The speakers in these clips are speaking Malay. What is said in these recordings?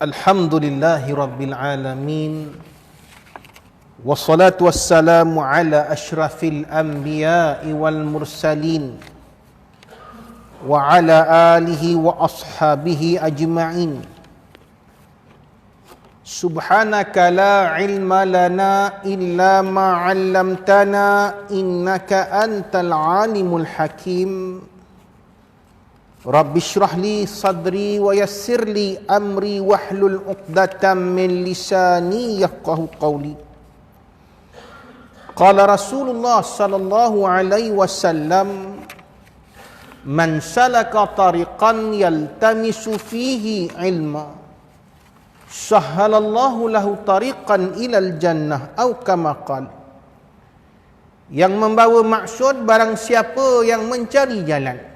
Alhamdulillahi Rabbil Alamin. Wassalatu wassalamu ala ashrafil anbiya'i wal mursalin wa ala alihi wa ashabihi ajma'in. Subhanaka la ilma lana illa ma 'allamtana innaka antal alimul hakim. Rabbi shrah li sadri wa yassir li amri wahlul 'uqdatam min lisani yafqahu qawli. Qala Rasulullah sallallahu alaihi wasallam, man salaka tariqan yaltamisu fihi ilma sahhalallahu lahu tariqan ilal jannah atau kama qala. Yang membawa maksud barang siapa yang mencari jalan,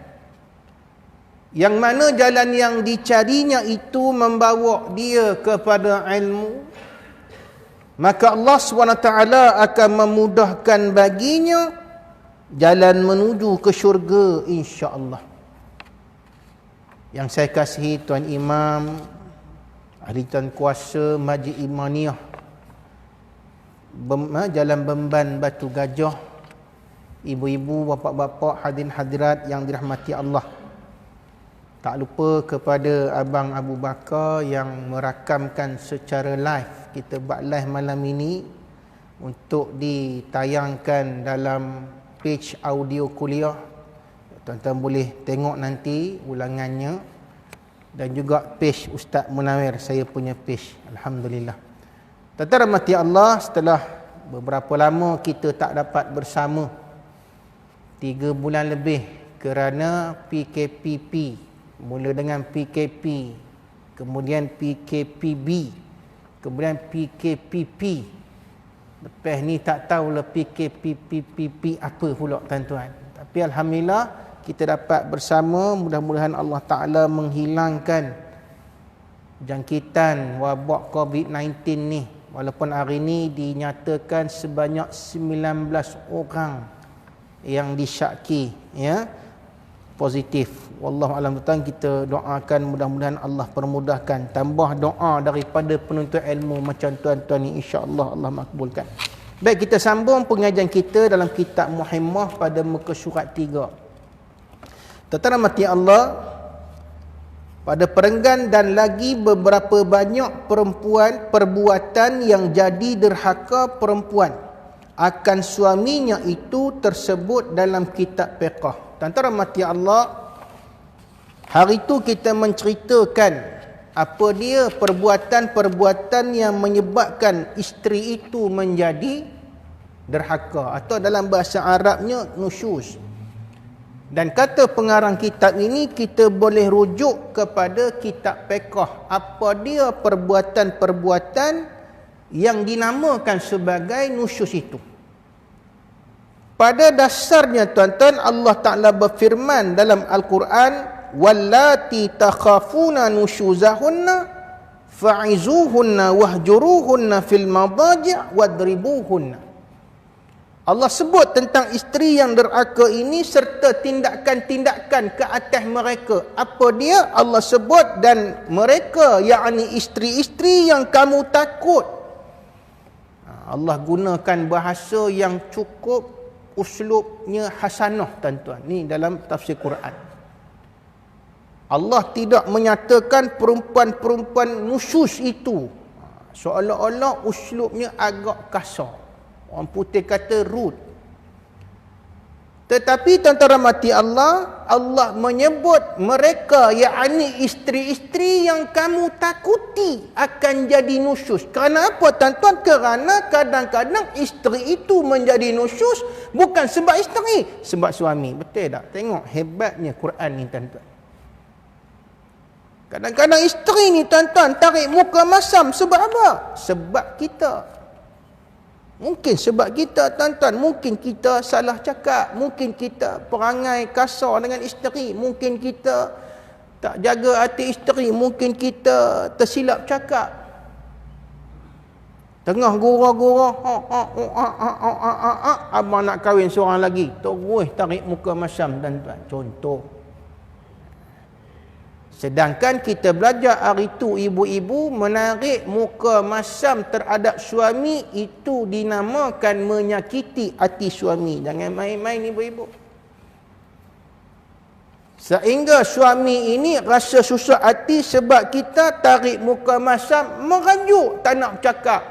yang mana jalan yang dicarinya itu membawa dia kepada ilmu, maka Allah SWT akan memudahkan baginya jalan menuju ke syurga insya-Allah. Yang saya kasihi Tuan Imam, Ahli Tuan Kuasa Masjid Imaniyah Jalan Bemban Batu Gajah, ibu-ibu, bapa-bapa, hadirin hadirat yang dirahmati Allah. Tak lupa kepada Abang Abu Bakar yang merakamkan secara live. Kita buat live malam ini untuk ditayangkan dalam page audio kuliah. Tuan-tuan boleh tengok nanti ulangannya. Dan juga page Ustaz Munawir, saya punya page. Alhamdulillah. Tuan-tuan rahmati Allah, setelah beberapa lama kita tak dapat bersama, 3 bulan lebih kerana PKPP. Mula dengan PKP, kemudian PKPB, kemudian PKPP. Lepas ni tak tahulah PKPPP apa pula tuan-tuan. Tapi Alhamdulillah kita dapat bersama. Mudah-mudahan Allah Ta'ala menghilangkan jangkitan wabak COVID-19 ni. Walaupun hari ni dinyatakan sebanyak 19 orang yang disyaki positif. Wallahualam, tuan, kita doakan mudah-mudahan Allah permudahkan. Tambah doa daripada penuntut ilmu macam tuan-tuan ni, insya-Allah Allah makbulkan. Baik, kita sambung pengajian kita dalam kitab Muhimmah pada muka surat 3. Tuan-tuan rahmati Allah, pada perenggan dan lagi beberapa banyak perbuatan yang jadi derhaka perempuan akan suaminya itu tersebut dalam kitab fiqh. Tuan-tuan rahmati Allah, hari itu kita menceritakan apa dia perbuatan-perbuatan yang menyebabkan isteri itu menjadi derhaka, atau dalam bahasa Arabnya nusyuz. Dan kata pengarang kitab ini, kita boleh rujuk kepada kitab fiqh. Apa dia perbuatan-perbuatan yang dinamakan sebagai nusyuz itu? Pada dasarnya tuan-tuan, Allah Ta'ala berfirman dalam Al-Quran, wallati takhafuna nusyuzahunna fa'izuhunna wahjuruhunna fil madaji' wadribuhunna. Allah sebut tentang isteri yang derhaka ini serta tindakan-tindakan ke atas mereka. Apa dia? Allah sebut, dan mereka, yakni isteri-isteri yang kamu takut. Allah gunakan bahasa yang cukup uslubnya hasanah tuan-tuan. Ni dalam tafsir Quran. Allah tidak menyatakan perempuan-perempuan nusyuz itu. Seolah-olah uslubnya agak kasar. Orang putih kata rude. Tetapi tuan-tuan rahmati Allah, Allah menyebut mereka, yakni isteri-isteri yang kamu takuti akan jadi nusyuz. Kerana apa tuan-tuan? Kerana kadang-kadang isteri itu menjadi nusyuz bukan sebab isteri, sebab suami. Betul tak? Tengok hebatnya Quran ni tuan-tuan. Kadang-kadang isteri ni tuan-tuan tarik muka masam. Sebab apa? Sebab kita. Mungkin sebab kita tuan-tuan, mungkin kita salah cakap, mungkin kita perangai kasar dengan isteri, mungkin kita tak jaga hati isteri, mungkin kita tersilap cakap. Tengah gurau-gurau, abang nak kahwin seorang lagi, terus tarik muka masam tuan-tuan. Contoh. Sedangkan kita belajar hari itu ibu-ibu menarik muka masam terhadap suami itu dinamakan menyakiti hati suami. Jangan main-main ibu-ibu. Sehingga suami ini rasa susah hati sebab kita tarik muka masam, merajuk tak nak bercakap.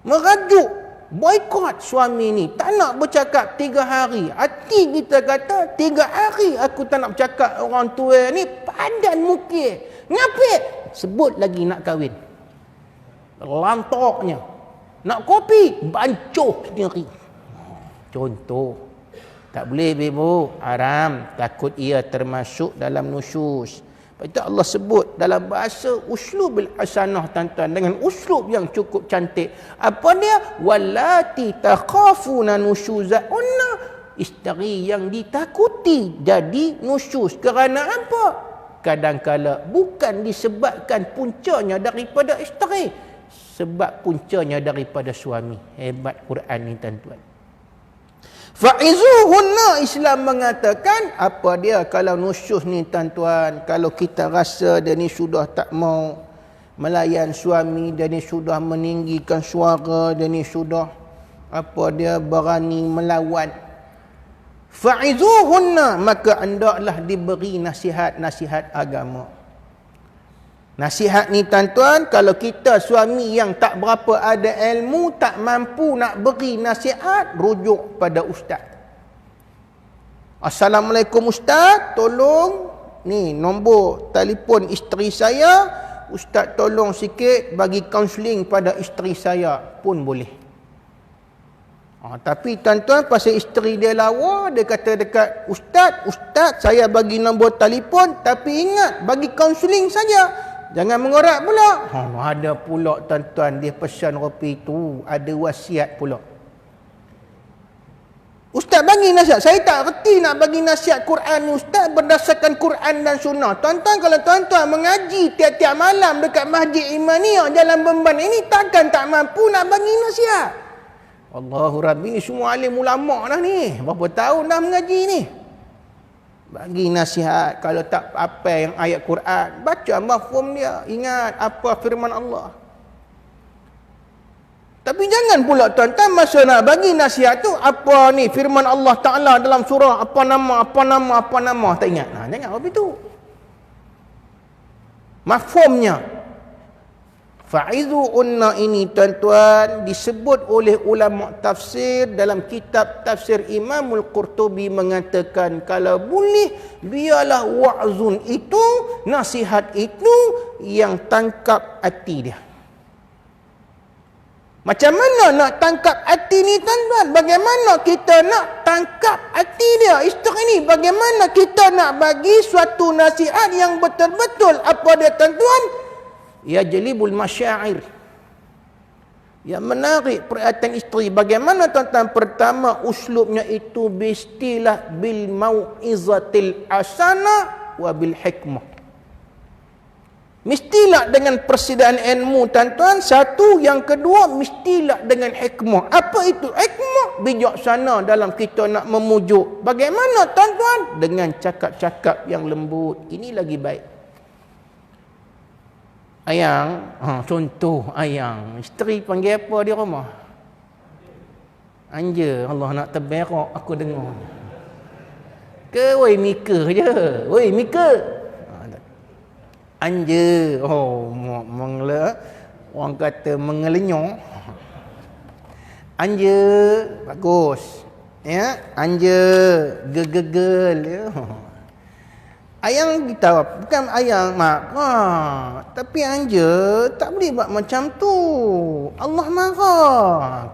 Merajuk. Boykot suami ni. Tak nak bercakap 3 hari. Hati kita kata 3 hari aku tak nak bercakap orang tua ni. Padan muka. Ngapit? Sebut lagi nak kahwin. Lantoknya. Nak kopi? Bancuh sendiri. Contoh. Tak boleh ibu. Haram. Takut ia termasuk dalam nusyus. Lepas itu Allah sebut dalam bahasa uslubul hasanah tuan-tuan, dengan uslub yang cukup cantik. Apa dia? Wallati takhafuna nusyuzahunna, isteri yang ditakuti jadi nusyuz. Kerana apa? Kadang-kala bukan disebabkan puncanya daripada isteri, sebab puncanya daripada suami. Hebat Quran ni tuan-tuan. Fa'izuhunna, Islam mengatakan apa dia kalau nusyus ni tuan-tuan, kalau kita rasa dia ni sudah tak mau melayan suami, dia ni sudah meninggikan suara, dia ni sudah apa dia berani melawan. Fa'izuhunna, maka hendaklah diberi nasihat-nasihat agama. Nasihat ni tuan-tuan, kalau kita suami yang tak berapa ada ilmu, tak mampu nak beri nasihat, rujuk pada ustaz. Assalamualaikum ustaz, tolong ni nombor telefon isteri saya, ustaz tolong sikit bagi kaunseling pada isteri saya pun boleh. Tapi tuan-tuan pasal isteri dia lawa, dia kata dekat ustaz saya bagi nombor telefon, tapi ingat bagi kaunseling saja. Jangan mengorak pula. Ada pula tuan-tuan, dia pesan kopi tu, ada wasiat pula. Ustaz bagi nasihat. Saya tak reti nak bagi nasihat Quran ni ustaz berdasarkan Quran dan sunnah. Tuan-tuan, kalau tuan-tuan mengaji tiap-tiap malam dekat Masjid Imaniyah Jalan Bemban ini, takkan tak mampu nak bagi nasihat. Allahu Rabbi, ni semua alim ulama' dah ni. Berapa tahun dah mengaji ni. Bagi nasihat. Kalau tak apa yang ayat Quran, baca mafhum dia, ingat apa firman Allah. Tapi jangan pula tuan-tuan masa nak bagi nasihat tu, apa ni firman Allah Ta'ala dalam surah apa nama tak ingat. Jangan apa itu. Mafhumnya fa'izu'unna ini tuan-tuan disebut oleh ulama tafsir dalam kitab tafsir Imamul Qurtubi mengatakan kalau boleh biarlah wa'zun itu, nasihat itu yang tangkap hati dia. Macam mana nak tangkap hati ni tuan-tuan? Bagaimana kita nak tangkap hati dia isteri ni? Bagaimana kita nak bagi suatu nasihat yang betul-betul apa dia tuan-tuan? Ya jalibul masyair, yang menarik perhatian isteri. Bagaimana tuan-tuan? Pertama, uslubnya itu bistilah bil mau'izatil asana wa bil hikmah. Mestilah dengan persediaan ilmu tuan-tuan. Satu, yang kedua mestilah dengan hikmah. Apa itu hikmah? Bijaksana dalam kita nak memujuk. Bagaimana tuan-tuan? Dengan cakap-cakap yang lembut. Ini lagi baik. Ayang, contoh ayang, isteri panggil apa di rumah? Anja. Allah nak terberak aku dengar. Ke woi Mika je. Woi Mika. Anja. Mengela. Orang kata mengelenyong. Anja. Bagus. Ya, Anja. Gegegel ya. Ayang kita bukan ayang mak. Tapi anja tak boleh buat macam tu. Allah marah.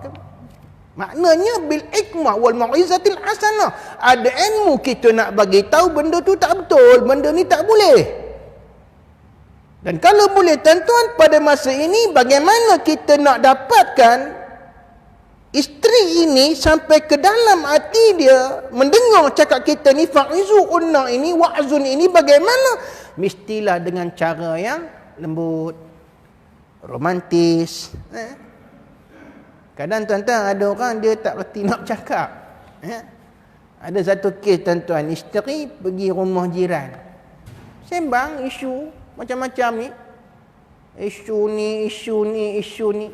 Maknanya bil hikmah wal mau'izatil hasanah. Ada ilmu kita nak bagi tahu benda tu tak betul, benda ni tak boleh. Dan kalau boleh tuan-tuan, pada masa ini bagaimana kita nak dapatkan isteri ini sampai ke dalam hati dia mendengar cakap kita ni, fa'izu'unna ini, wa'zun ini, bagaimana? Mestilah dengan cara yang lembut, romantis. Kadang tuan-tuan ada orang dia tak reti nak cakap. Ada satu kes tuan-tuan, isteri pergi rumah jiran. Sembang isu macam-macam ni. Isu ni.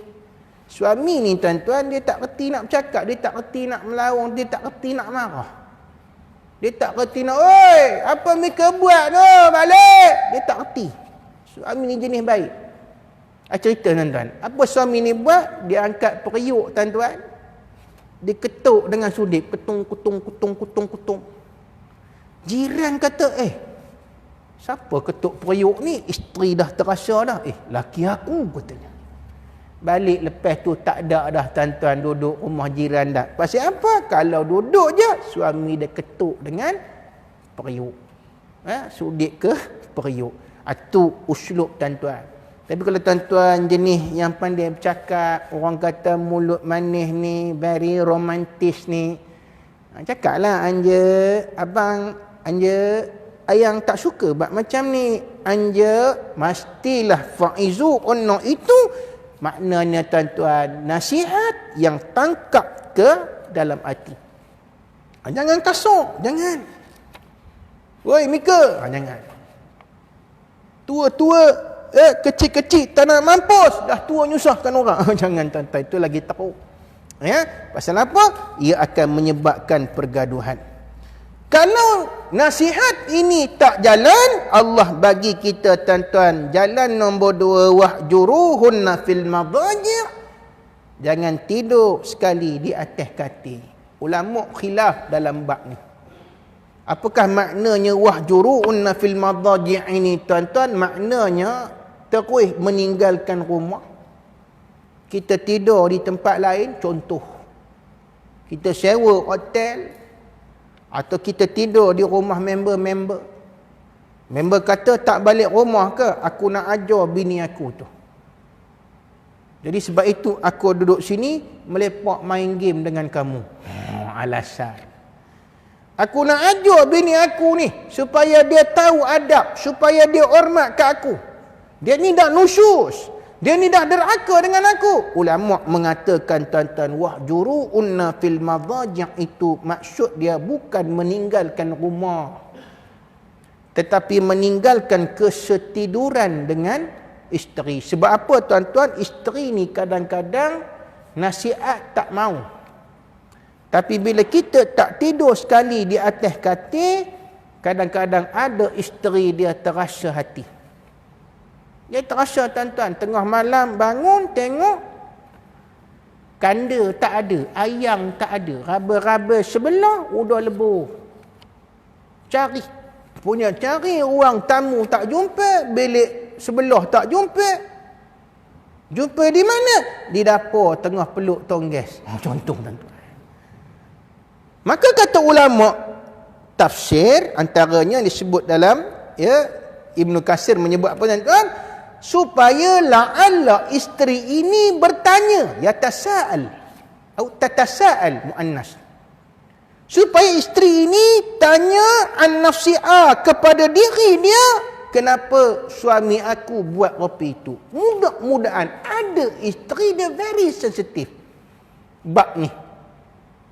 Suami ni tuan-tuan, dia tak reti nak bercakap, dia tak reti nak melawang, dia tak reti nak marah. Dia tak reti nak, oi, apa mereka buat tu, balik. Dia tak reti. Suami ni jenis baik. Cerita tuan-tuan. Apa suami ni buat? Dia angkat periuk tuan-tuan. Dia ketuk dengan sudip. Kutung. Jiran kata, siapa ketuk periuk ni? Isteri dah terasa dah. Laki aku katanya. Balik lepas tu tak ada dah tuan-tuan duduk rumah jiran dah. Pasal apa? Kalau duduk je, suami dia ketuk dengan periuk. Sudip ke periuk. Itu uslub tuan-tuan. Tapi kalau tuan-tuan jenis yang pandai bercakap, orang kata mulut manis ni, very romantis ni, cakaplah anja, abang, anja, ayang tak suka buat macam ni. Anja mestilah faizu unno itu maknanya tuan-tuan nasihat yang tangkap ke dalam hati. Jangan kasar, jangan. Woi Mika, jangan. Tua-tua, kecil-kecil tak nak mampus, dah tua nyusahkan orang. Jangan tuan-tuan, itu lagi teruk. Pasal apa? Ia akan menyebabkan pergaduhan. Kalau nasihat ini tak jalan, Allah bagi kita tuan-tuan jalan nombor 2, wahjuruhunna fil madaji'. Jangan tidur sekali di atas katil. Ulama khilaf dalam bab ni. Apakah maknanya wahjuruhunna fil madaji' ini tuan-tuan? Maknanya terus meninggalkan rumah. Kita tidur di tempat lain, contoh. Kita sewa hotel atau kita tidur di rumah member. Member kata tak balik rumah ke? Aku nak ajar bini aku tu. Jadi sebab itu aku duduk sini melepak main game dengan kamu. Alasan. Aku nak ajar bini aku ni supaya dia tahu adab, supaya dia hormat ke aku. Dia ni dah nusyus. Dia ni dah derhaka dengan aku. Ulama mengatakan tuan-tuan, wahjuruunna fil madaji' itu maksud dia bukan meninggalkan rumah, tetapi meninggalkan kesetiduran dengan isteri. Sebab apa tuan-tuan? Isteri ni kadang-kadang nasihat tak mau. Tapi bila kita tak tidur sekali di atas katil, kadang-kadang ada isteri dia terasa hati. Dia terasa tuan-tuan, tengah malam bangun tengok kanda tak ada, ayam tak ada, raba-raba sebelah udah lebur. Cari ruang tamu tak jumpa, bilik sebelah tak jumpa. Jumpa di mana? Di dapur tengah peluk tong gas. Contoh tuan-tuan. Maka kata ulama tafsir, antaranya disebut dalam Ibnu Katsir menyebut apa tuan-tuan? Supaya la'alla isteri ini bertanya, yatasa'al atau tatasa'al muannas, supaya isteri ini tanya an-nafsi'ah kepada diri dia, kenapa suami aku buat kopi itu. Mudah-mudahan ada isteri dia very sensitif bab ni.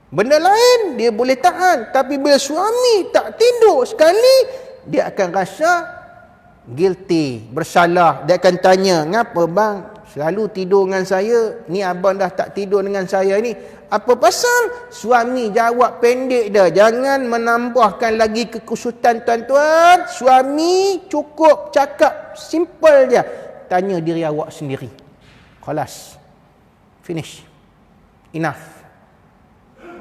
Benda lain dia boleh tahan, tapi bila suami tak tidur sekali, dia akan rasa guilty, bersalah. Dia akan tanya, ngapa bang selalu tidur dengan saya, ni abang dah tak tidur dengan saya ni, apa pasal? Suami jawab pendek dah, jangan menambahkan lagi kekusutan tuan-tuan. Suami cukup cakap simple je, tanya diri awak sendiri. Khalas, finish, enough.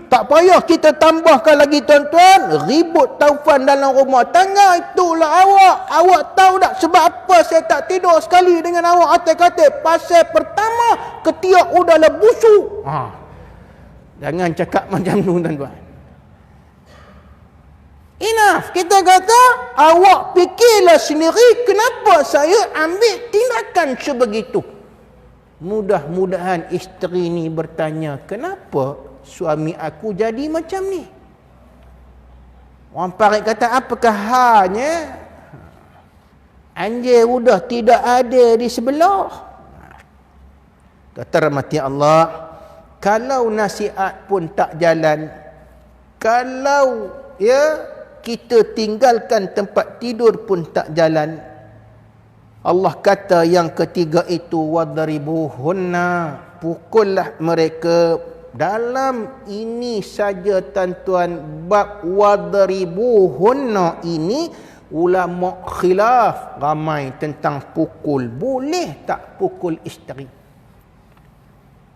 Tak payah kita tambahkan lagi tuan-tuan, ribut taufan dalam rumah tangga. Itulah awak tahu tak sebab apa saya tak tidur sekali dengan awak atas katil? Pasal pertama, ketiak udahlah busuk. Jangan cakap macam tu tuan-tuan. Enough. Kita kata, awak fikirlah sendiri kenapa saya ambil tindakan sebegitu. Mudah-mudahan isteri ni bertanya, kenapa suami aku jadi macam ni? Orang parik kata, apakah halnya? Anjir udah tidak ada di sebelah. Kata rahmati Allah, kalau nasihat pun tak jalan, kalau kita tinggalkan tempat tidur pun tak jalan. Allah kata yang ketiga itu wadribuhunna, pukullah mereka. Dalam ini saja tuan-tuan, bab wadribuhunna ini ulama khilaf ramai tentang pukul. Boleh tak pukul isteri?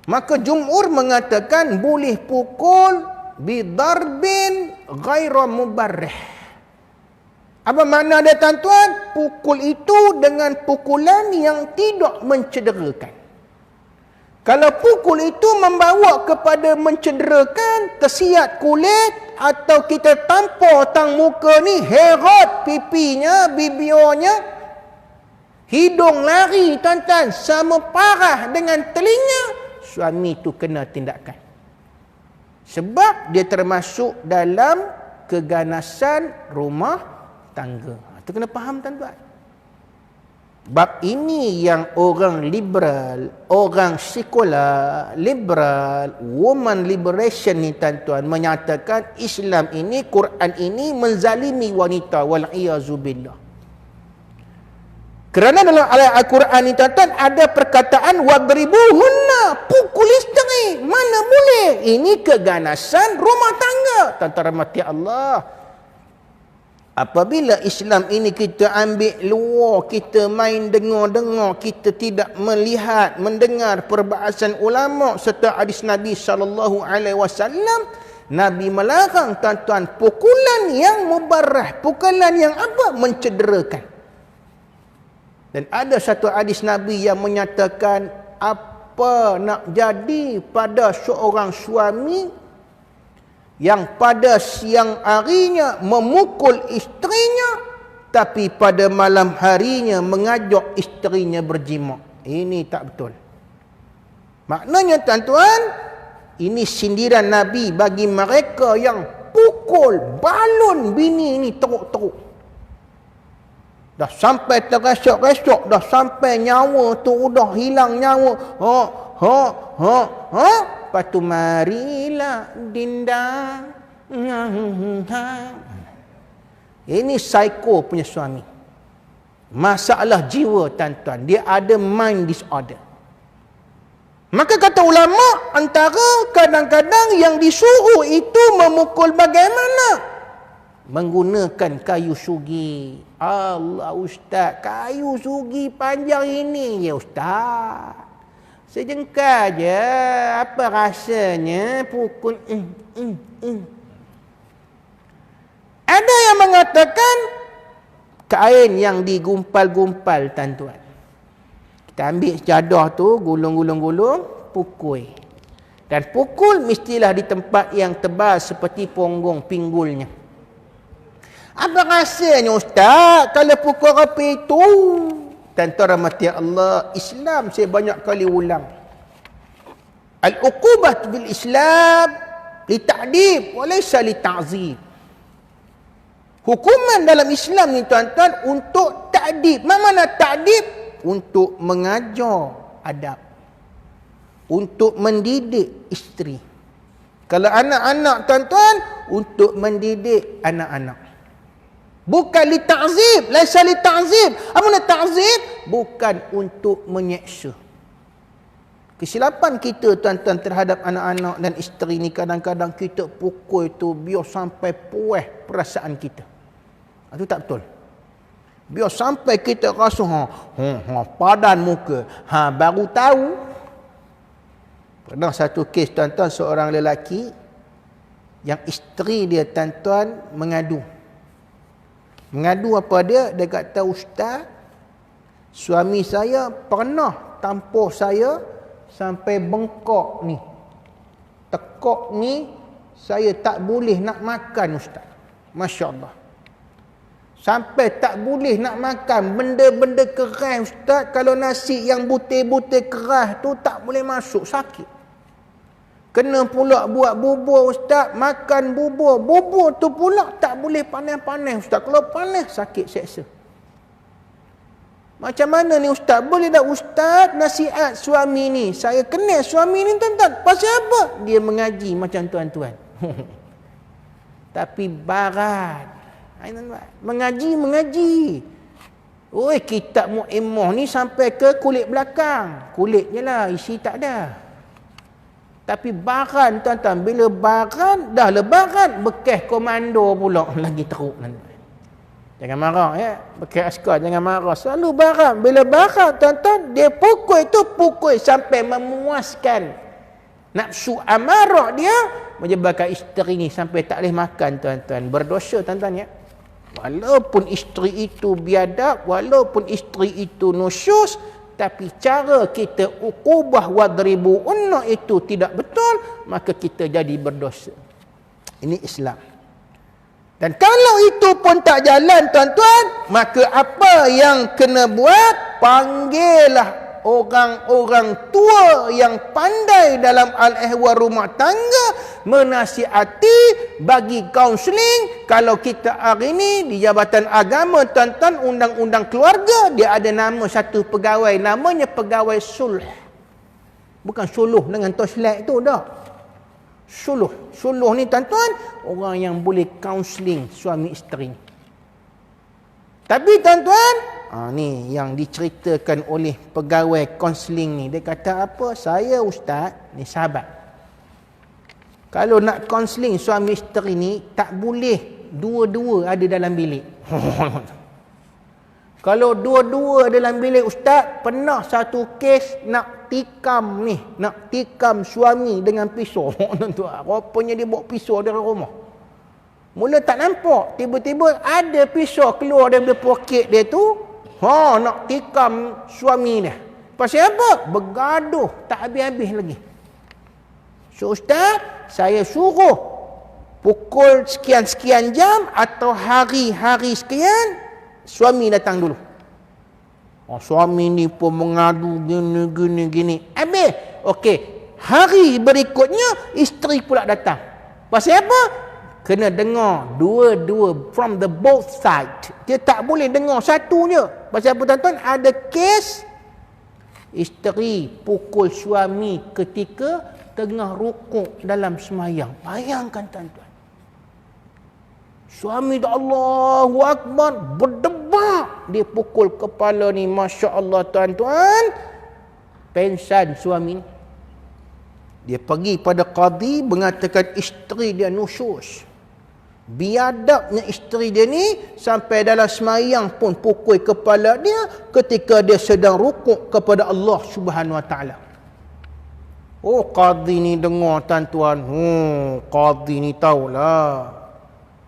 Maka jumhur mengatakan boleh pukul bidarbin ghaira mubarrih. Apa makna dia tuan-tuan? Pukul itu dengan pukulan yang tidak mencederakan. Kalau pukul itu membawa kepada mencederakan, tersiat kulit, atau kita tampar tang muka ni, herot pipinya, bibirnya, hidung lari tuan-tuan, sama parah dengan telinga, suami itu kena tindakan. Sebab dia termasuk dalam keganasan rumah tangga. Itu kena faham tuan-tuan. Bab ini yang orang liberal, orang sekular, liberal, woman liberation ni tuan-tuan menyatakan Islam ini, Quran ini menzalimi wanita, wal'iyazubillah. Kerana dalam ayat Al-Quran ni tuan-tuan ada perkataan wadribuhunna, pukul isteri. Mana boleh? Ini keganasan rumah tangga. Tuan-tuan rahmati Allah. Apabila Islam ini kita ambil luar, kita main dengar-dengar, kita tidak melihat, mendengar perbahasan ulama serta hadis Nabi SAW, Nabi melarang tuan-tuan pukulan yang mubarrah, pukulan yang apa? Mencederakan. Dan ada satu hadis Nabi yang menyatakan apa nak jadi pada seorang suami yang pada siang harinya memukul istrinya, tapi pada malam harinya mengajak istrinya berjima. Ini tak betul. Maknanya tuan-tuan, ini sindiran Nabi bagi mereka yang pukul balun bini ini teruk-teruk. Dah sampai teresok-resok, dah sampai nyawa tu udah hilang nyawa. Lepas tu marilah Dinda. Ini psycho punya suami. Masalah jiwa tuan-tuan. Dia ada mind disorder. Maka kata ulama, antara kadang-kadang yang disuruh itu memukul bagaimana? Menggunakan kayu sugi. Allah ustaz, kayu sugi panjang ini ya ustaz. Sejengkal je, apa rasanya pukul. Ada yang mengatakan kain yang digumpal-gumpal tuan-tuan. Kita ambil sejadah tu, gulung-gulung-gulung, pukul. Dan pukul mestilah di tempat yang tebal seperti punggung pinggulnya. Apa rasanya ustaz kalau pukul rapi itu? Tuan-tuan rahmati Allah, Islam saya banyak kali ulang. Al-uqubah bil Islam li ta'dib wa laysa li ta'zib. Hukuman dalam Islam ni tuan-tuan untuk ta'dib. Mana ta'dib? Untuk mengajar adab. Untuk mendidik isteri. Kalau anak-anak tuan-tuan, untuk mendidik anak-anak. Bukan li ta'zib, laisa li ta'zib. Apa nak ta'zib? Bukan untuk menyeksa. Kesilapan kita tuan-tuan terhadap anak-anak dan isteri ni, kadang-kadang kita pukul tu biar sampai puas perasaan kita. Itu tak betul. Biar sampai kita rasa padan muka. Baru tahu. Pernah satu kes tuan-tuan, seorang lelaki yang isteri dia tuan-tuan mengadu. Mengadu apa dia? Dia kata, ustaz, suami saya pernah tampar saya sampai bengkak ni. Tekak ni, saya tak boleh nak makan ustaz. Masya Allah. Sampai tak boleh nak makan benda-benda keras ustaz. Kalau nasi yang butir-butir keras tu tak boleh masuk, sakit. Kena pula buat bubur ustaz, makan bubur. Bubur tu pula tak boleh panas-panas ustaz. Kalau panas sakit seksa. Macam mana ni ustaz? Boleh tak ustaz nasihat suami ni? Saya kenal suami ni tuan-tuan. Pasal apa? Dia mengaji macam tuan-tuan. Tapi barat. Mengaji. Oi, kitab Mu'imah ni sampai ke kulit belakang. Kulitnya lah, isi tak ada. Tapi baran tuan-tuan, bila baran, dah lebaran, bekas komando pula lagi teruk. Jangan marah ya, bekas askar jangan marah. Selalu baran, bila baran tuan-tuan, dia pukul sampai memuaskan nafsu amarah dia, menyebabkan isteri ni sampai tak boleh makan tuan-tuan. Berdosa tuan-tuan ya. Walaupun isteri itu biadab, walaupun isteri itu nusyus, tapi cara kita uqubah wadribu unna itu tidak betul, maka kita jadi berdosa. Ini Islam. Dan kalau itu pun tak jalan tuan-tuan, maka apa yang kena buat? Panggillah orang-orang tua yang pandai dalam al-ihwar rumah tangga, menasihati, bagi kaunseling. Kalau kita hari ni di Jabatan Agama tuan-tuan, undang-undang keluarga, dia ada nama satu pegawai, namanya pegawai sulh. Bukan suluh dengan toslet tu dah. Suluh ni tuan-tuan, orang yang boleh kaunseling suami isteri. Tapi tuan-tuan, ni yang diceritakan oleh pegawai kaunseling ni. Dia kata apa? Saya ustaz, ni sahabat. Kalau nak kaunseling suami isteri ni, tak boleh dua-dua ada dalam bilik. Kalau dua-dua dalam bilik ustaz, pernah satu kes nak tikam suami dengan pisau. Tuan-tuan, rupanya dia bawa pisau dari rumah. Mula tak nampak, tiba-tiba ada pisau keluar daripada poket dia tu. Nak tikam suami dia. Pasal apa? Bergaduh tak habis-habis lagi. So ustaz, saya suruh pukul sekian-sekian jam atau hari-hari sekian, suami datang dulu. Suami ni pun mengadu gini. Habis. Okey, hari berikutnya isteri pula datang. Pasal apa? Kena dengar dua-dua from the both side. Dia tak boleh dengar satunya. Pasal apa tuan-tuan? Ada kes isteri pukul suami ketika tengah rukuk dalam semayang. Bayangkan tuan-tuan. Suami dah Allahu Akbar, berdebak. Dia pukul kepala ni, Masya Allah tuan-tuan. Pensan suami ni. Dia pergi pada qadi, mengatakan isteri dia nusyus. Biadabnya isteri dia ni, sampai dalam semayang pun pukul kepala dia ketika dia sedang rukuk kepada Allah Subhanahu Wa Taala. Qadi ni dengar tuan-tuan. Qadi ni tahulah.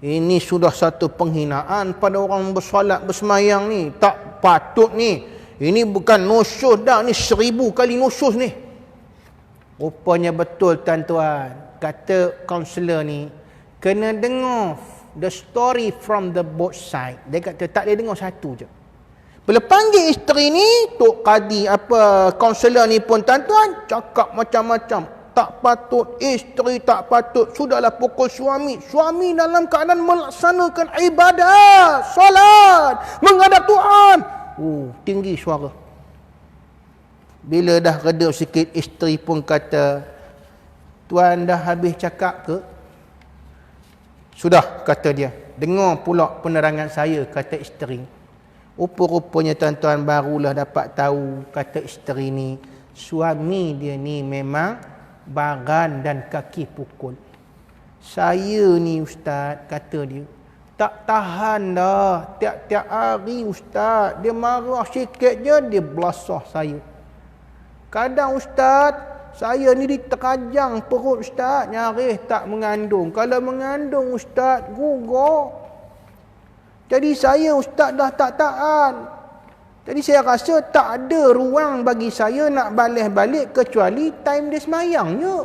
Ini sudah satu penghinaan pada orang bersolat bersemayang ni. Tak patut ni. Ini bukan nusyus dah, ni 1000 kali nusyus ni. Rupanya betul tuan-tuan. Kata kaunselor ni, kena dengar the story from the both side. Dia kata tak boleh dengar satu je. Bila panggil isteri ni, Tok Qadi kaunselor ni pun tuan-tuan cakap macam-macam. Tak patut, isteri tak patut. Sudahlah pukul suami. Suami dalam keadaan melaksanakan ibadah, solat, menghadap Tuhan. Tinggi suara. Bila dah reda sikit, isteri pun kata, tuan dah habis cakap ke? Sudah, kata dia. Dengar pula penerangan saya, kata isteri. Rupa-rupanya tuan-tuan barulah dapat tahu, kata isteri ni, suami dia ni memang baran dan kaki pukul. Saya ni ustaz, kata dia, tak tahan dah. Tiap-tiap hari ustaz, dia marah sikit je, dia belasah saya. Kadang ustaz, saya ni diterajang perut ustaz, nyaris tak mengandung. Kalau mengandung ustaz, gugur. Jadi saya ustaz dah tak tahan. Jadi saya rasa tak ada ruang bagi saya nak balik kecuali time dia semayang je.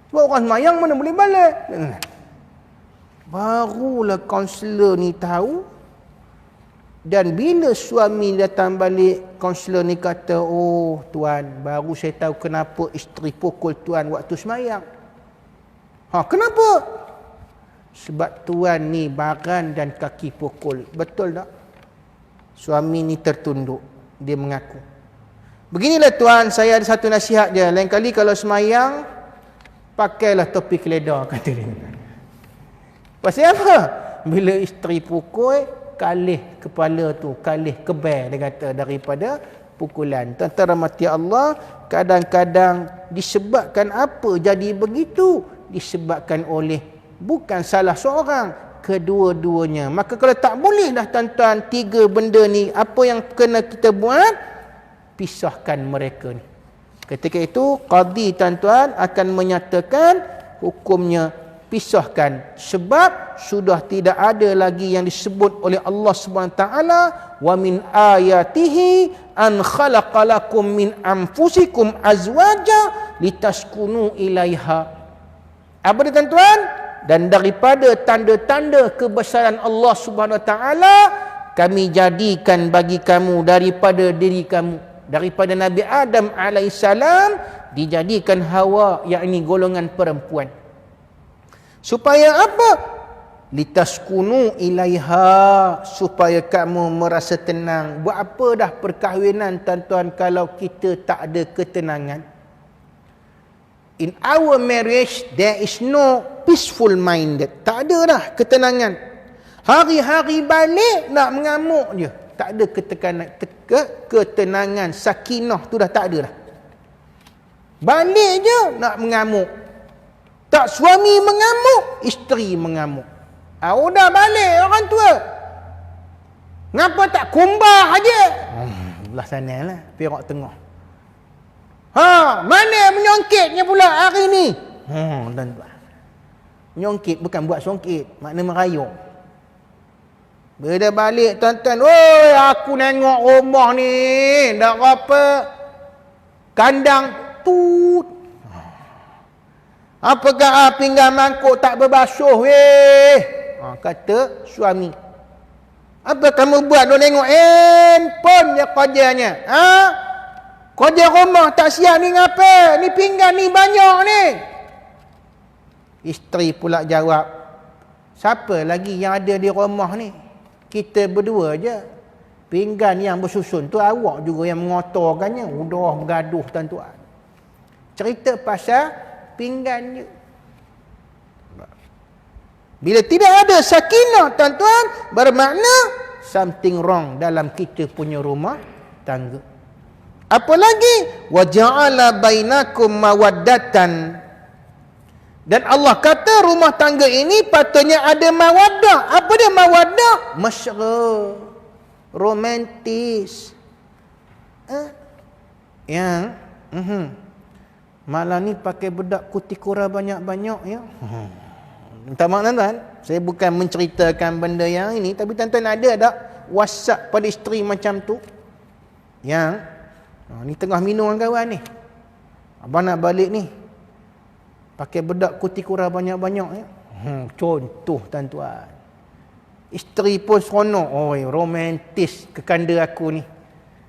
Sebab orang semayang mana boleh balik. Barulah kaunselor ni tahu. Dan bila suami datang balik, kaunselor ni kata, oh tuan, baru saya tahu kenapa isteri pukul tuan waktu semayang. Kenapa? Sebab tuan ni baran dan kaki pukul. Betul tak? Suami ni tertunduk. Dia mengaku. Beginilah tuan, saya ada satu nasihat dia. Lain kali kalau semayang, pakailah topi keledar, kata dia. Pasal apa? Bila isteri pukul, kalih kepala tu, kalih kebel dia kata daripada pukulan. Tuan-tuan rahmati Allah, kadang-kadang disebabkan apa jadi begitu? Disebabkan oleh bukan salah seorang, kedua-duanya. Maka kalau tak boleh dah tuan-tuan, tiga benda ni, apa yang kena kita buat? Pisahkan mereka ni. Ketika itu qadi tuan-tuan akan menyatakan hukumnya pisahkan, sebab sudah tidak ada lagi yang disebut oleh Allah SWT, wa min ayatihi an khalaqalakum min anfusikum azwaja litaskunu ilaiha. Apa dia tuan-tuan? Dan daripada tanda-tanda kebesaran Allah SWT, kami jadikan bagi kamu daripada diri kamu, daripada Nabi Adam alaihissalam, dijadikan Hawa, yakni golongan perempuan. Supaya apa? Litaskunu ilaiha, supaya kamu merasa tenang. Buat apa dah perkahwinan tuan-tuan kalau kita tak ada ketenangan? In our marriage there is no peaceful minded. Tak ada dah ketenangan. Hari-hari balik nak mengamuk je. Tak ada ketenangan, sakinah tu dah tak ada dah. Balik je nak mengamuk. Tak suami mengamuk, isteri mengamuk. Dah balik orang tua. Ngapa tak kumbah aja? Belah sana lah, Perak Tengah. Mana menyongkitnya pula hari ni? Tuan-tuan. Menyongkit bukan buat songkit, makna merayuk. Bila dah balik tuan-tuan, oi aku nengok rumah ni, dah apa? Kandang tut. Apakah pinggan mangkuk tak berbasuh weh? Kata suami. Apa kamu buat duk nengok handphone je kerjanya? Kerja rumah tak siap ni ngapa? Ni pinggan ni banyak ni. Isteri pula jawab, siapa lagi yang ada di rumah ni? Kita berdua je. Pinggan yang bersusun tu awak juga yang mengotorkannya. Udah bergaduh tuan-tuan. Cerita pasal pinggan je. Bila tidak ada sakinah tuan-tuan, bermakna something wrong dalam kita punya rumah tangga. Apalagi wa ja'ala bainakum mawaddatan. Dan Allah kata rumah tangga ini patutnya ada mawaddah. Apa dia mawaddah? Mesra, romantis. Yang malam ni pakai bedak kutikura banyak-banyak ya. Minta maaf tuan-tuan, saya bukan menceritakan benda yang ini, tapi tuan-tuan ada tak WhatsApp pada isteri macam tu? Yang ni tengah minum dengan kawan ni. Abang nak balik ni. Pakai bedak kutikura banyak-banyak ya. Contoh tuan-tuan. Isteri pun seronok, oi romantis kekanda aku ni.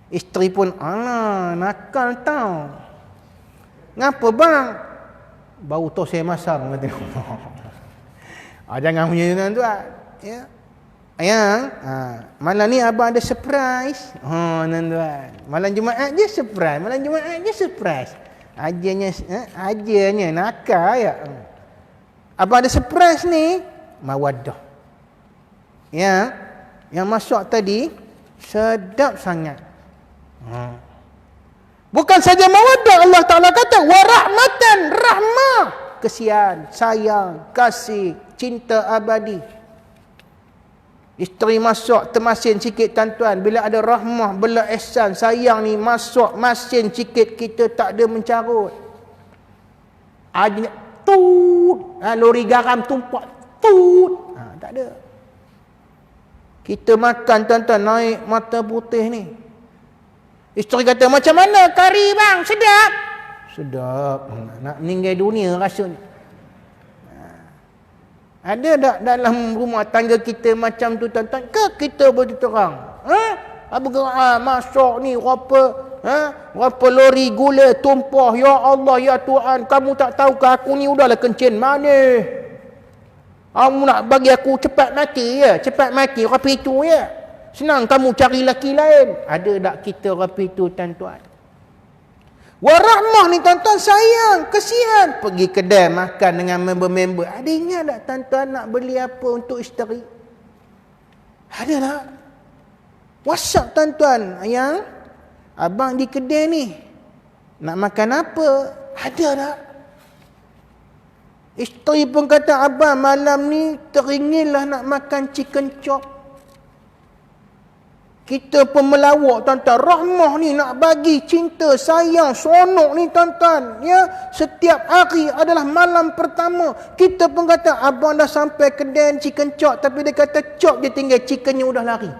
Isteri pun nakal tau. Ngapa bang? Bau tos saya masam kata. Jangan punya tuan-tuan. Ya. Ayang, malam ni abang ada surprise. Tuan-tuan. Malam Jumaat je surprise. Malam Jumaat je surprise. Ajanya nakal ya. Abang ada surprise ni, mawaddah. Ya. Yang masuk tadi sedap sangat. Bukan saja mawaddah, Allah Ta'ala kata wa rahmatan, rahmah, kesian, sayang, kasih, cinta abadi. Isteri masuk termasin sikit tuan-tuan. Bila ada rahmah, bela ihsan, sayang ni masuk masin sikit, kita tak ada mencarut. Tut. Lori garam tumpak. Tut. Tak ada. Kita makan tuan-tuan, naik mata putih ni. Isteri kata, macam mana kari bang? Sedap. Sedap. Nak meninggal dunia rasanya. Ada tak dalam rumah tangga kita macam tu tuan-tuan? Ke kita berterang? Apa gerak masuk ni berapa lori gula tumpah, ya Allah ya Tuhan, kamu tak tahu ke aku ni udahlah kencing manis. Kamu nak bagi aku cepat mati ya? Cepat mati rapi itu ya. Senang kamu cari laki lain. Ada tak kita rapi itu tuan-tuan? Warahmah ni tuan-tuan, sayang, kesian. Pergi kedai makan dengan member-member. Ada ingat tak tuan-tuan nak beli apa untuk isteri? Ada tak? WhatsApp tuan-tuan, yang abang di kedai ni nak makan apa? Ada tak? Isteri pun kata, abang malam ni teringinlah nak makan chicken chop. Kita pun melawak tuan-tuan. Rahmah ni nak bagi cinta, sayang, seronok ni tuan-tuan. Ya, setiap hari adalah malam pertama. Kita pun kata, abang dah sampai kedai chicken chop. Tapi dia kata chop je tinggal, chickennya udah lari.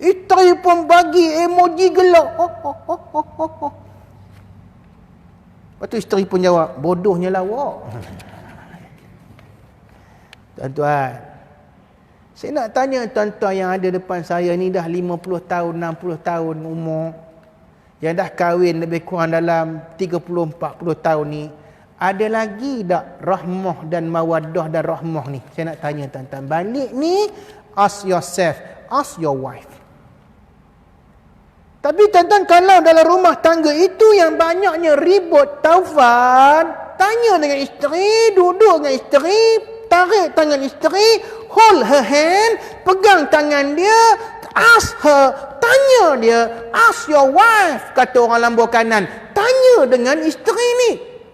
Isteri pun bagi emoji gelak. Lepas tu isteri pun jawab, bodohnya lawak. Tuan-tuan, saya nak tanya tuan-tuan yang ada depan saya ni dah 50 tahun, 60 tahun umur, yang dah kahwin lebih kurang dalam 30-40 tahun ni, ada lagi tak rahmah dan mawaddah dan rahmah ni? Saya nak tanya tuan-tuan. Balik ni, ask yourself, ask your wife. Tapi tuan-tuan, kalau dalam rumah tangga itu yang banyaknya ribut, Taufan, tanya dengan isteri, duduk dengan isteri, tarik tangan isteri, hold her hand, pegang tangan dia, ask her, tanya dia, ask your wife, kata orang Lambau Kanan, tanya dengan isteri ni.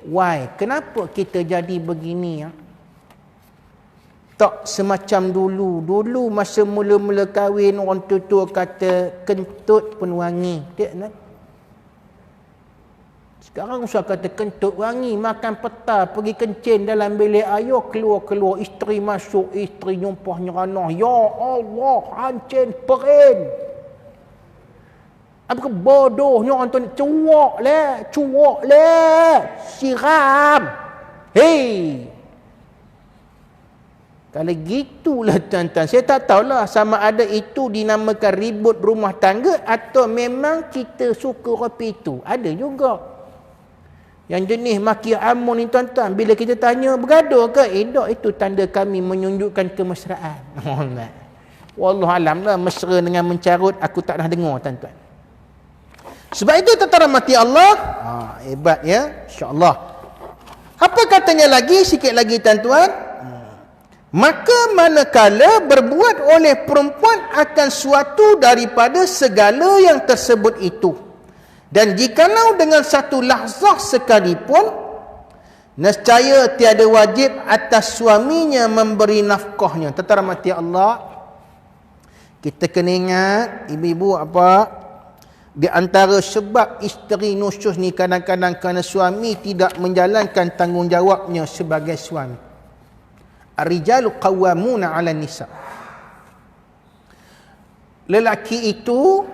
Why? Kenapa kita jadi begini? Ya? Tak semacam dulu. Dulu masa mula-mula kahwin, orang tua kata kentut pun wangi. Dia, nak? Sekarang usah kata kentut wangi, makan petang, pergi kencing dalam bilik ayah, keluar-keluar, isteri masuk, isteri nyumpah nyeranah. Ya Allah, hancin perin. Apa bodohnya orang tu, cuak lah, siram. Hei. Kalau gitulah tuan-tuan, saya tak tahulah sama ada itu dinamakan ribut rumah tangga atau memang kita suka kopi itu. Ada juga. Yang jenis maki amun ni tuan-tuan, bila kita tanya bergaduh ke? Tak, itu tanda kami menunjukkan kemesraan. Wallahualam lah, mesra dengan mencarut aku tak dah dengar tuan-tuan. Sebab itu tuan-tuan rahmati Allah. Hebat ya, insya-Allah. Apa katanya lagi, sikit lagi tuan-tuan? Maka manakala berbuat oleh perempuan akan suatu daripada segala yang tersebut itu, dan jikalau dengan satu lahzah sekalipun, nescaya tiada wajib atas suaminya memberi nafkahnya. Tuan-tuan rahmati Allah, kita kena ingat ibu-ibu apa, di antara sebab isteri nusyus ni kadang-kadang kerana suami tidak menjalankan tanggungjawabnya sebagai suami. Ar-rijalu qawwamuna 'alan nisa. Lelaki itu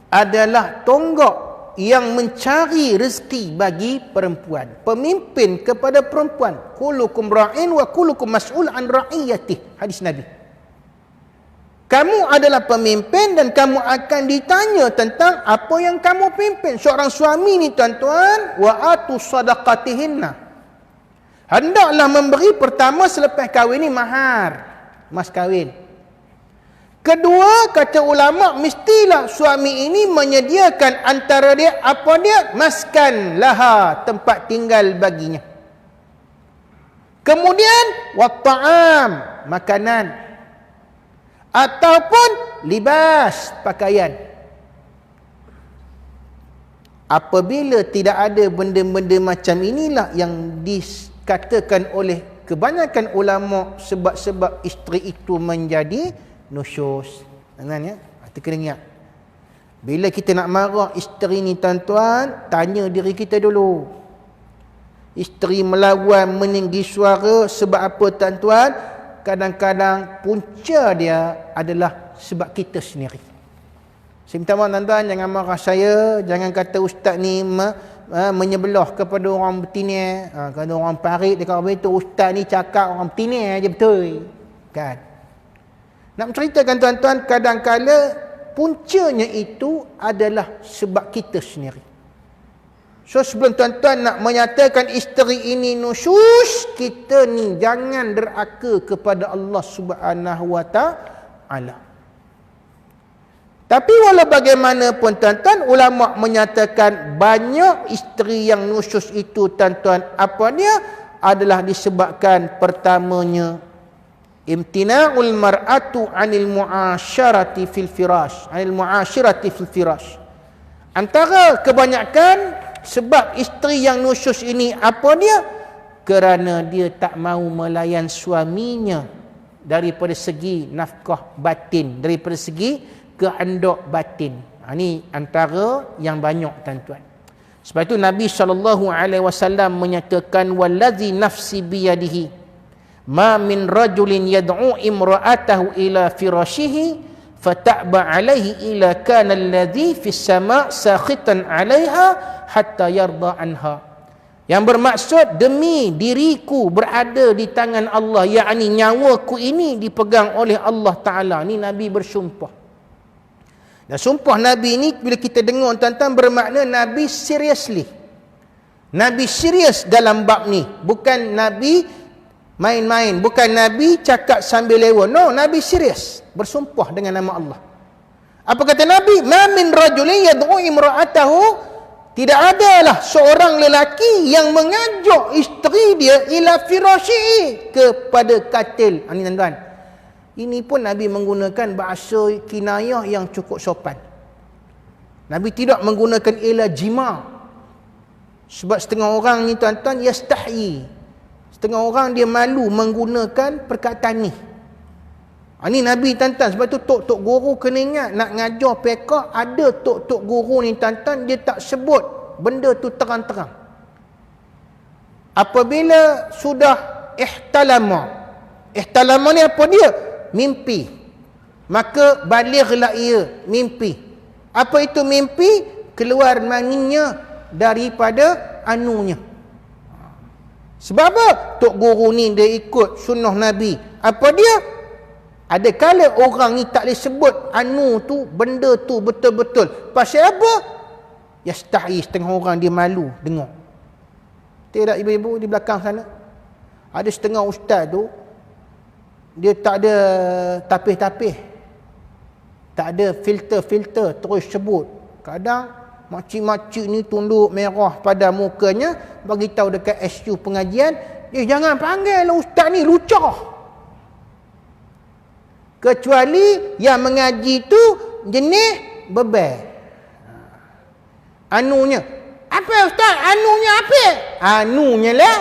adalah tonggak yang mencari rezeki bagi perempuan, pemimpin kepada perempuan. Kullukum ra'in wa kullukum mas'ul an ra'iyatih. Hadis Nabi. Kamu adalah pemimpin dan kamu akan ditanya tentang apa yang kamu pimpin. Seorang suami ni tuan-tuan, wa atu sadaqatihinna, hendaklah memberi pertama selepas kahwin ni mahar, mas kahwin. Kedua, kata ulama, mestilah suami ini menyediakan antara dia apa dia? Maskan laha, tempat tinggal baginya. Kemudian wa ta'am, makanan, ataupun libas, pakaian. Apabila tidak ada benda-benda macam inilah yang dikatakan oleh kebanyakan ulama sebab-sebab isteri itu menjadi nusyus. Jangan ya, kita kena ingat. Bila kita nak marah isteri ni tuan-tuan, tanya diri kita dulu. Isteri melawan, meninggi suara sebab apa tuan-tuan? Kadang-kadang punca dia adalah sebab kita sendiri. Saya minta maaf tuan-tuan, jangan marah saya, jangan kata ustaz ni menyebelah kepada orang betina. Kalau orang parit dekat orang itu, ustaz ni cakap orang betina aja betul. Kan? Nak menceritakan tuan-tuan, kadang-kala puncanya itu adalah sebab kita sendiri. So sebelum tuan-tuan nak menyatakan isteri ini nusyus, kita ni jangan deraka kepada Allah Subhanahu wa taala. Tapi walau bagaimanapun tuan-tuan, ulama menyatakan banyak isteri yang nusyus itu tuan-tuan, apa dia? Adalah disebabkan pertamanya imtina'ul mar'atu 'anil mu'asyarati fil firash, 'anil mu'asyirati fil firash. Antara kebanyakan sebab isteri yang nusyus ini apa dia? Kerana dia tak mahu melayan suaminya daripada segi nafkah batin, daripada segi kehendak batin. Ini antara yang banyak tuan-tuan. Sebab itu Nabi SAW menyatakan wallazi nafsi biyadihi ma min rajulin yad'u imra'atahu ila firashihi fata'ba alaihi ila kana alladhi fis sama' sakhitan 'alaiha hatta yarda anha. Yang bermaksud demi diriku berada di tangan Allah, yakni nyawaku ini dipegang oleh Allah Ta'ala. Ni Nabi bersumpah. Dan sumpah Nabi ini bila kita dengar tuan-tuan bermakna Nabi seriously. Nabi serius dalam bab ni. Bukan Nabi main-main. Bukan Nabi cakap sambil lewa. No, Nabi serius. Bersumpah dengan nama Allah. Apa kata Nabi? Ma min rajulin yad'u imra'atahu, tidak adalah seorang lelaki yang mengajak isteri dia ila firasyi, kepada katil. Ini tuan-tuan. Ini pun Nabi menggunakan bahasa kinayah yang cukup sopan. Nabi tidak menggunakan ila jima. Sebab setengah orang ni tuan-tuan yastahyi. Setengah orang dia malu menggunakan perkataan ni. Ini Nabi tuan-tuan. Sebab tu tok-tok guru kena ingat, nak ngajar fiqh, ada tok-tok guru ni tuan-tuan, dia tak sebut benda tu terang-terang. Apabila sudah ihtalama. Ihtalama ni apa dia? Mimpi. Maka balighlah ia mimpi. Apa itu mimpi? Keluar maninya daripada anunya. Sebab apa? Tok guru ni dia ikut sunnah Nabi. Apa dia? Ada kala orang ni tak boleh sebut anu tu, benda tu betul-betul. Pasal apa? Yastahi, setengah orang dia malu dengar. Tidak ibu-ibu di belakang sana? Ada setengah ustaz tu, dia tak ada tapih-tapih. Tak ada filter-filter, terus sebut. Kadang makcik-makcik ni tunduk merah pada mukanya, bagi tahu dekat SU pengajian, jangan panggil ustaz ni lucah. Kecuali yang mengaji tu jenis bebel. Anunya. Apa ustaz? Anunya apa? Anunya lah.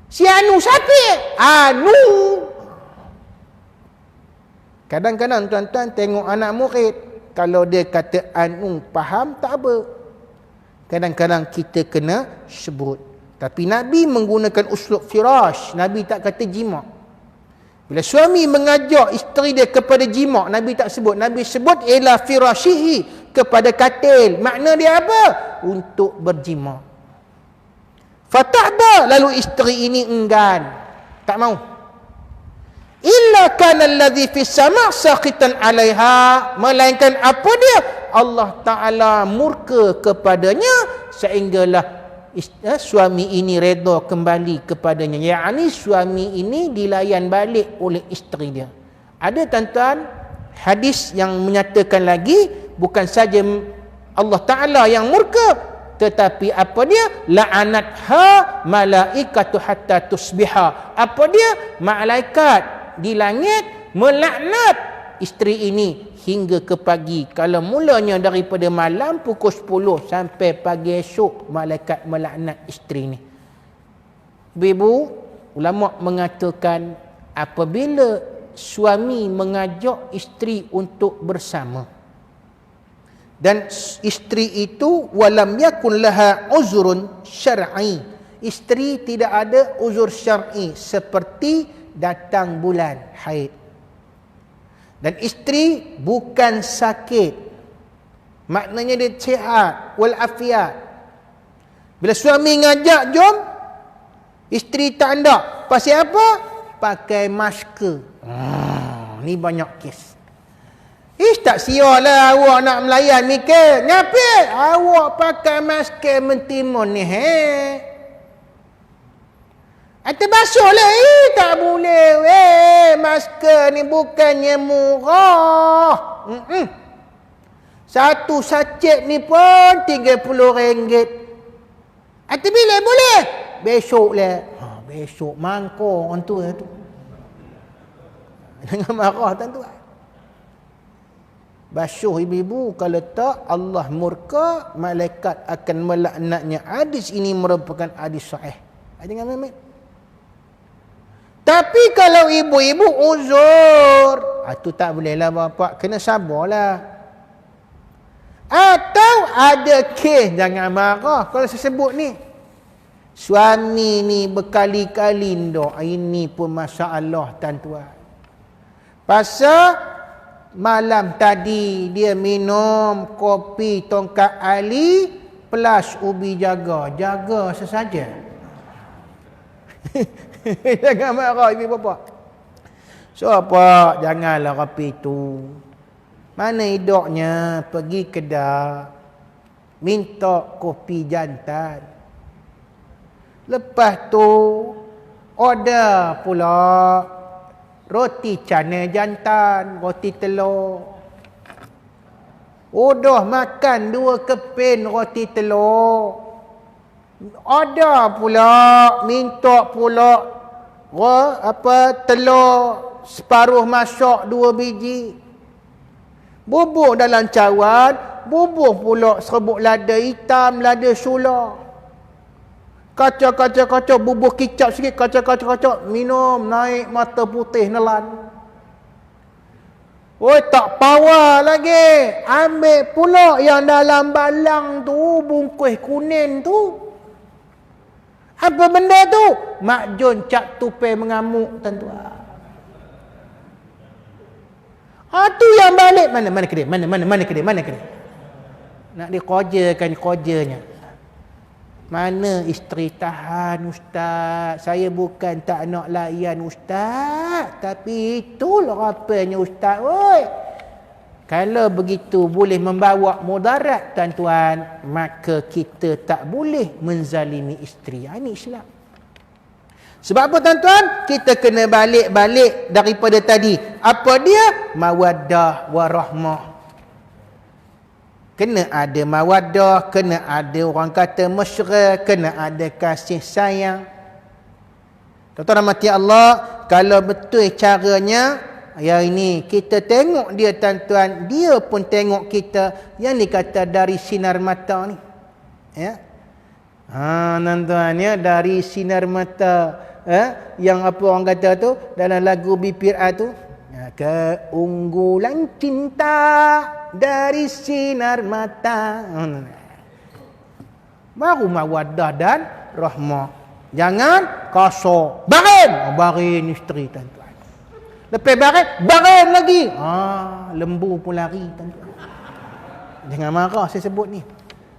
Si anu siapa? Anu. Kadang-kadang tuan-tuan tengok anak murid, kalau dia kata anu faham tak apa. Kadang-kadang kita kena sebut. Tapi Nabi menggunakan uslub firash. Nabi tak kata jima'. Bila suami mengajak isteri dia kepada jima', Nabi tak sebut. Nabi sebut ila firashihi, kepada katil. Makna dia apa? Untuk berjima'. Fata'ba, lalu isteri ini enggan, tak mau. Illa kana alladhi fis sama' sakhitan 'alaiha, melainkan apa dia? Allah Ta'ala murka kepadanya sehinggalah suami ini redha kembali kepadanya. Yakni suami ini dilayan balik oleh isteri dia. Ada tuan-tuan hadis yang menyatakan lagi, bukan saja Allah Ta'ala yang murka, tetapi apa dia? La'anatha malaikatu hatta tusbiha. Apa dia? Malaikat di langit melaknat isteri ini hingga ke pagi. Kalau mulanya daripada malam pukul 10 sampai pagi esok, malaikat melaknat isteri ni. Ibu, ulama mengatakan apabila suami mengajak isteri untuk bersama, dan isteri itu walam yakun laha uzrun syar'i, isteri tidak ada uzur syar'i seperti datang bulan haid, dan isteri bukan sakit, maknanya dia sihat wal afiat. Bila suami ngajak jom, isteri tak ada. Pasal apa? Pakai masker. Ni banyak kes. Tak sialah awak nak melayan mikir. Ngapa awak pakai masker mentimun ni? Atau basuh lah. Tak boleh. Masker ni bukannya murah. Satu sachet ni pun RM30. Atau bila boleh? Besok lah. Besok mangkuk orang tu. Jangan marah tuan-tuan. Basuh ibu-ibu, kalau tak Allah murka, malaikat akan melaknatnya. Hadis ini merupakan hadis sahih. Jangan main-main. Tapi kalau ibu-ibu uzur, itu tak bolehlah bapak, kena sabarlah. Atau ada kes, jangan marah kalau saya sebut ni. Suami ni berkali-kali ndak, ini pun masalah tuan-tuan. Pasal malam tadi dia minum kopi tongkat ali plus ubi jaga. Jaga sesaja. Jangan marah ibu bapa. So apa? Janganlah kopi tu. Mana hidupnya pergi kedai minta kopi jantan. Lepas tu order pula roti canai jantan, roti telur. Udah makan 2 keping roti telur. Ada pula minta pula telur separuh masak 2 biji. Bubur dalam cawan, bubur pula serbuk lada hitam, lada sula. Kaca, bubur kicap sikit, kaca, minum, naik mata putih nelan. Oi, tak power lagi. Ambil pula yang dalam balang tu, bungkus kuning tu. Apa benda tu? Mak Jun cap tupai mengamuk, tuan-tuan. Tu yang balik. Mana kedai? Mana kedai? Nak dikojakan kojanya. Mana isteri tahan ustaz? Saya bukan tak nak layan ustaz, tapi itulah apanya ustaz. Oi. Kalau begitu boleh membawa mudarat tuan-tuan, maka kita tak boleh menzalimi isteri. Ini Islam. Sebab apa tuan-tuan? Kita kena balik-balik daripada tadi. Apa dia? Mawaddah warahmah. Kena ada mawaddah, kena ada orang kata mesra, kena ada kasih sayang. Tuan-tuan rahmati Allah, kalau betul caranya, yang ini kita tengok dia tuan-tuan, dia pun tengok kita, yang dikata dari sinar mata ni. Ya. Tuan-tuan ya, dari sinar mata. Yang apa orang kata tu dalam lagu BPRA tu, keunggulan cinta dari sinar mata. Baru mawaddah dan rahmah. Jangan kasar. Barin isteri tuan-tuan. Lepas barin lagi. Lembu pun lari tuan-tuan. Jangan marah saya sebut ni.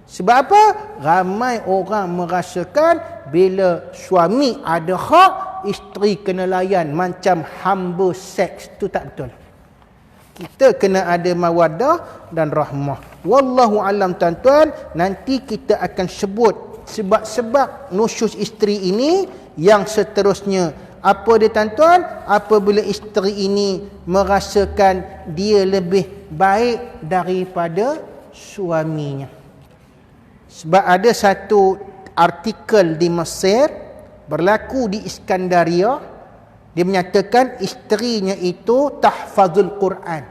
Sebab apa? Ramai orang merasakan bila suami ada hak, isteri kena layan macam hamba seks. Itu tak betul. Kita kena ada mawaddah dan rahmah. Wallahu alam tuan-tuan, nanti kita akan sebut sebab-sebab nusyuz isteri ini yang seterusnya. Apa dia tuan-tuan? Apabila isteri ini merasakan dia lebih baik daripada suaminya. Sebab ada satu artikel di Mesir berlaku di Iskandaria, dia menyatakan isterinya itu tahfazul Quran.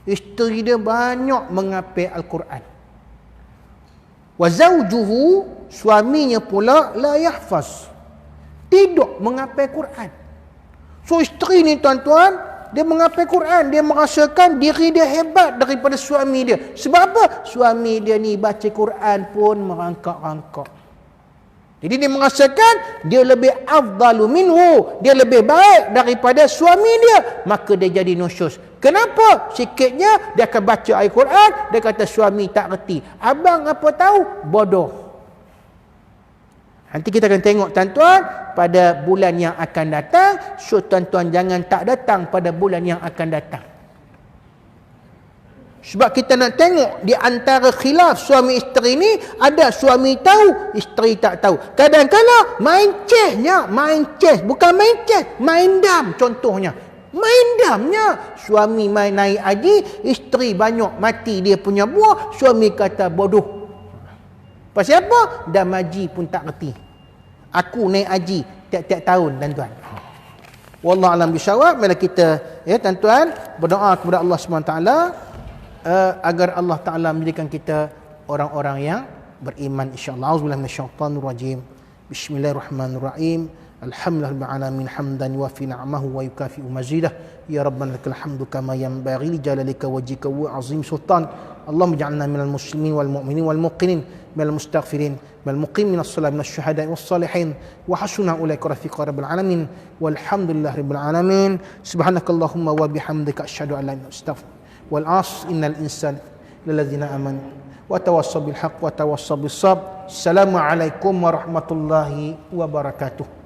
Isteri dia banyak menghafal Al-Quran. Wa zawjuhu, suaminya pula la yahfaz, tidak menghafal Quran. So isteri ni tuan-tuan, dia menghafal Quran, dia merasakan diri dia hebat daripada suami dia. Sebab apa? Suami dia ni baca Quran pun merangkak-rangkak. Jadi dia merasakan dia lebih afdalu minhu, dia lebih baik daripada suami dia. Maka dia jadi nusyuz. Kenapa? Sikitnya dia akan baca ayat Quran, dia kata suami tak reti. Abang apa tahu? Bodoh. Nanti kita akan tengok tuan-tuan pada bulan yang akan datang. So tuan-tuan jangan tak datang pada bulan yang akan datang. Sebab kita nak tengok di antara khilaf suami isteri ni, ada suami tahu, isteri tak tahu. Kadang-kadang main chess, bukan main chess, main dam contohnya. Main damnya, suami main naik haji, isteri banyak mati dia punya buah, suami kata bodoh. Pasal apa? Dam haji pun tak reti. Aku naik haji tiap-tiap tahun tuan-tuan. Wallahu a'lam bishawab. Mari kita tuan-tuan berdoa kepada Allah SWT agar Allah Taala menjadikan kita orang-orang yang beriman insyaallah. Auzubillahi minasyaitonir rajim. Bismillahirrahmanirrahim. Alhamdulillahil alamin hamdan yuwafi ni'amahu wa yukafi'u mazidah. Ya rabbana lakal hamdu kama yanbaghi li jalalika wajhika wa 'azim sultan. Allahumma ij'alna minal muslimin wal mu'minin wal muqinin minal mustaghfirin wal muqimin as-salat minasy syuhada'i was salihin wa hasuna ulaika rafiqa rabbil alamin walhamdulillahi rabbil alamin. Subhanakallahumma wa bihamdika asyhadu an la ilaha illa anta astaghfiruka wal 'asr innal insana lilladzina amanu wa tawassaw bil haqq wa tawassaw bis sabr. Assalamualaikum warahmatullahi wabarakatuh.